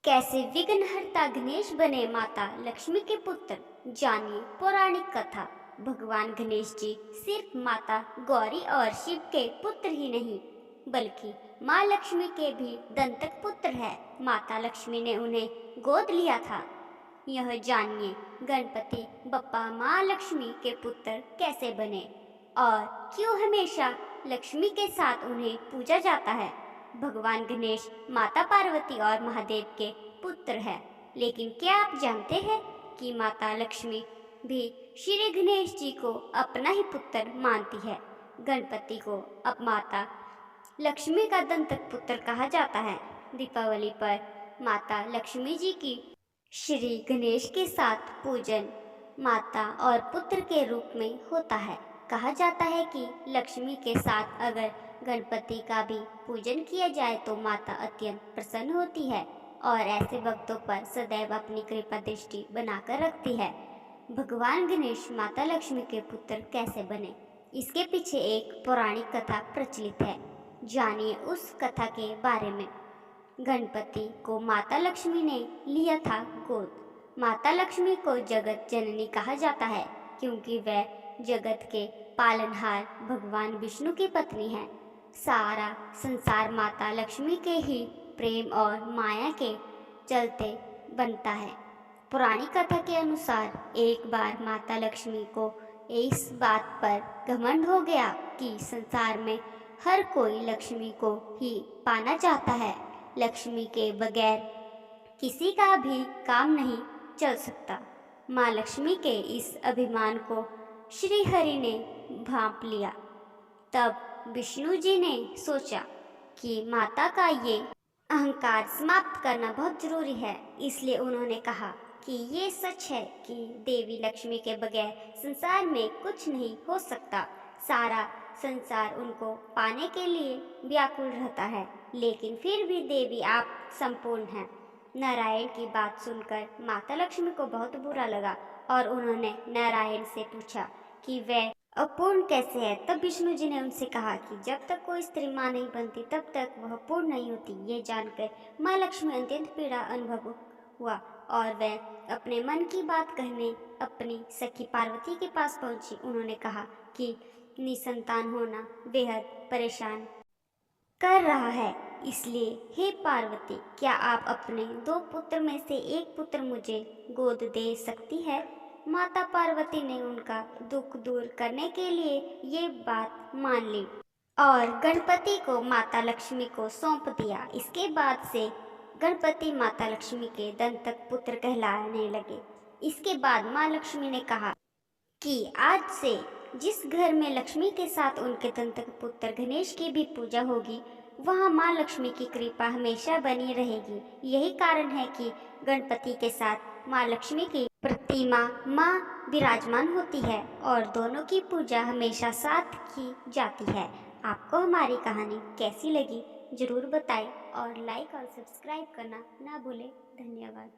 कैसे विघ्नहर्ता गणेश बने माता लक्ष्मी के पुत्र, जानिए पौराणिक कथा। भगवान गणेश जी सिर्फ माता गौरी और शिव के पुत्र ही नहीं, बल्कि माँ लक्ष्मी के भी दंतक पुत्र है। माता लक्ष्मी ने उन्हें गोद लिया था। यह जानिए गणपति बप्पा माँ लक्ष्मी के पुत्र कैसे बने और क्यों हमेशा लक्ष्मी के साथ उन्हें पूजा जाता है। भगवान गणेश माता पार्वती और महादेव के पुत्र है, लेकिन क्या आप जानते हैं कि माता लक्ष्मी भी श्री गणेश जी को अपना ही पुत्र मानती है। गणपति को अब माता लक्ष्मी का दंतक पुत्र कहा जाता है। दीपावली पर माता लक्ष्मी जी की श्री गणेश के साथ पूजन माता और पुत्र के रूप में होता है। कहा जाता है कि लक्ष्मी के साथ अगर गणपति का भी पूजन किया जाए तो माता अत्यंत प्रसन्न होती है और ऐसे वक्तों पर सदैव अपनी कृपा दृष्टि बनाकर रखती है। भगवान गणेश माता लक्ष्मी के पुत्र कैसे बने, इसके पीछे एक पौराणिक कथा प्रचलित है। जानिए उस कथा के बारे में। गणपति को माता लक्ष्मी ने लिया था गोद। माता लक्ष्मी को जगत जननी कहा जाता है क्योंकि वह जगत के पालनहार भगवान विष्णु की पत्नी है। सारा संसार माता लक्ष्मी के ही प्रेम और माया के चलते बनता है। पुरानी कथा के अनुसार एक बार माता लक्ष्मी को इस बात पर घमंड हो गया कि संसार में हर कोई लक्ष्मी को ही पाना चाहता है। लक्ष्मी के बगैर किसी का भी काम नहीं चल सकता। माँ लक्ष्मी के इस अभिमान को श्री हरि ने भांप लिया। तब विष्णु जी ने सोचा कि माता का ये अहंकार समाप्त करना बहुत जरूरी है। इसलिए उन्होंने कहा कि ये सच है कि देवी लक्ष्मी के बगैर संसार में कुछ नहीं हो सकता। सारा संसार उनको पाने के लिए व्याकुल रहता है, लेकिन फिर भी देवी आप संपूर्ण हैं। नारायण की बात सुनकर माता लक्ष्मी को बहुत बुरा लगा और उन्होंने नारायण से पूछा कि वह अपूर्ण कैसे है। तब विष्णु जी ने उनसे कहा कि जब तक कोई स्त्री माँ नहीं बनती तब तक वह पूर्ण नहीं होती। ये जानकर माँ लक्ष्मी अत्यंत पीड़ा अनुभव हुआ और वह अपने मन की बात कहने अपनी सखी पार्वती के पास पहुंची। उन्होंने कहा कि निसंतान होना बेहद परेशान कर रहा है, इसलिए हे पार्वती, क्या आप अपने 2 पुत्र में से एक पुत्र मुझे गोद दे सकती है। माता पार्वती ने उनका दुख दूर करने के लिए ये बात मान ली और गणपति को माता लक्ष्मी को सौंप दिया। इसके बाद से गणपति माता लक्ष्मी के दंतक पुत्र कहलाने लगे। इसके बाद माँ लक्ष्मी ने कहा कि आज से जिस घर में लक्ष्मी के साथ उनके दंतक पुत्र गणेश की भी पूजा होगी, वहाँ माँ लक्ष्मी की कृपा हमेशा बनी रहेगी। यही कारण है कि गणपति के साथ माँ लक्ष्मी की प्रतिमा माँ विराजमान होती है और दोनों की पूजा हमेशा साथ की जाती है। आपको हमारी कहानी कैसी लगी जरूर बताएं और लाइक और सब्सक्राइब करना ना भूलें। धन्यवाद।